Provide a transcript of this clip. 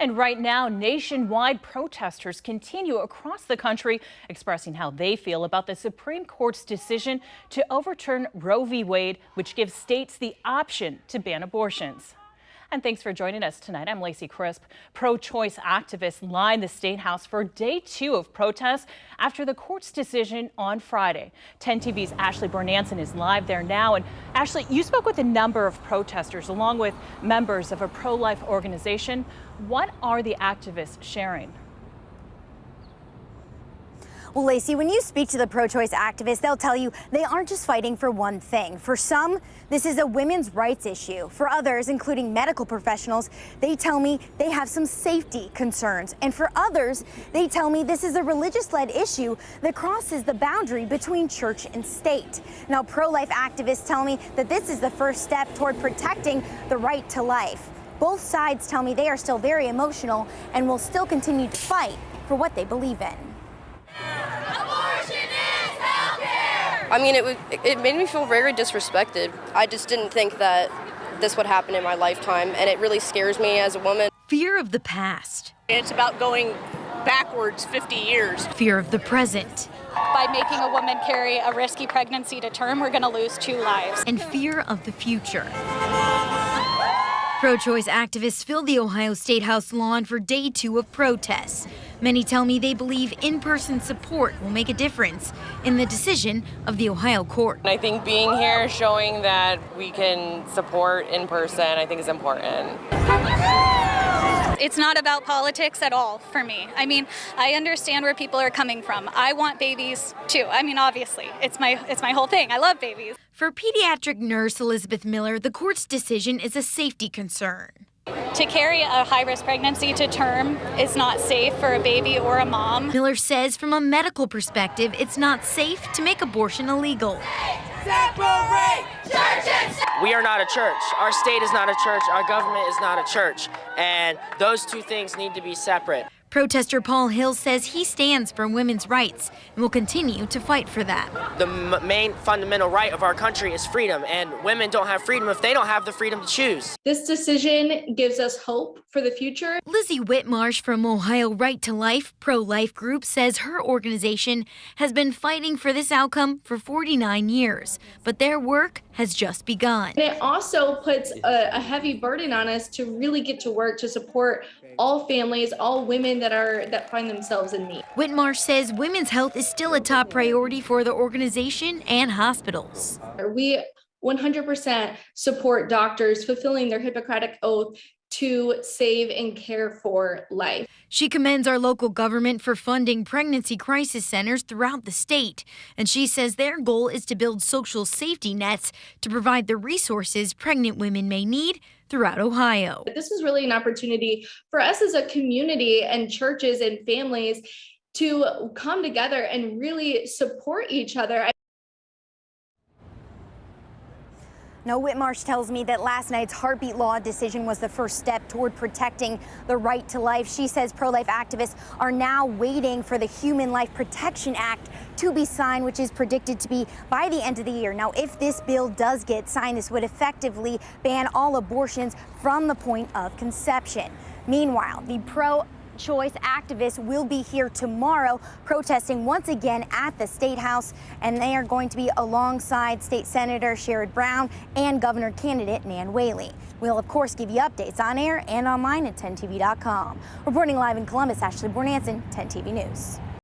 And right now, nationwide protesters continue across the country expressing how they feel about the Supreme Court's decision to overturn Roe v. Wade, which gives states the option to ban abortions. And thanks for joining us tonight. I'm Lacey Crisp. Pro-choice activists lined the State House for day 2 of protests after the court's decision on Friday. 10 TV's Ashley Bornanson is live there now. And Ashley, you spoke with a number of protesters along with members of a pro-life organization. What are the activists sharing? Well, Lacey, when you speak to the pro-choice activists, they'll tell you they aren't just fighting for one thing. For some, this is a women's rights issue. For others, including medical professionals, they tell me they have some safety concerns. And for others, they tell me this is a religious-led issue that crosses the boundary between church and state. Now, pro-life activists tell me that this is the first step toward protecting the right to life. Both sides tell me they are still very emotional and will still continue to fight for what they believe in. I mean, it made me feel very disrespected. I just didn't think that this would happen in my lifetime, and it really scares me as a woman. Fear of the past. It's about going backwards 50 years. Fear of the present. By making a woman carry a risky pregnancy to term, we're going to lose 2 lives. And fear of the future. Pro-choice activists filled the Ohio Statehouse lawn for day 2 of protests. Many tell me they believe in-person support will make a difference in the decision of the Ohio court. I think being here, showing that we can support in person, I think is important. It's not about politics at all for me. I mean, I understand where people are coming from. I want babies too. I mean, obviously, it's my whole thing. I love babies. For pediatric nurse Elizabeth Miller, the court's decision is a safety concern. To carry a high-risk pregnancy to term is not safe for a baby or a mom. Miller says from a medical perspective, it's not safe to make abortion illegal. Separate church and state. We are not a church. Our state is not a church. Our government is not a church. And those two things need to be separate. Protester Paul Hill says he stands for women's rights and will continue to fight for that. The main fundamental right of our country is freedom, and women don't have freedom if they don't have the freedom to choose. This decision gives us hope for the future. Lizzie Whitmarsh from Ohio Right to Life pro-life group says her organization has been fighting for this outcome for 49 years, but their work has just begun. And it also puts a heavy burden on us to really get to work to support all families, all women that find themselves in need. Whitmarsh says women's health is still a top priority for the organization and hospitals. We 100% support doctors fulfilling their Hippocratic oath to save and care for life. She commends our local government for funding pregnancy crisis centers throughout the state. And she says their goal is to build social safety nets to provide the resources pregnant women may need throughout Ohio. This is really an opportunity for us as a community and churches and families to come together and really support each other. Now, Whitmarsh tells me that last night's heartbeat law decision was the first step toward protecting the right to life. She says pro-life activists are now waiting for the Human Life Protection Act to be signed, which is predicted to be by the end of the year. Now, if this bill does get signed, this would effectively ban all abortions from the point of conception. Meanwhile, the pro-choice activists will be here tomorrow protesting once again at the State House, and they are going to be alongside State Senator Sherrod Brown and Governor candidate Nan Whaley. We'll, of course, give you updates on air and online at 10tv.com. Reporting live in Columbus, Ashley Bornanson, 10 TV News.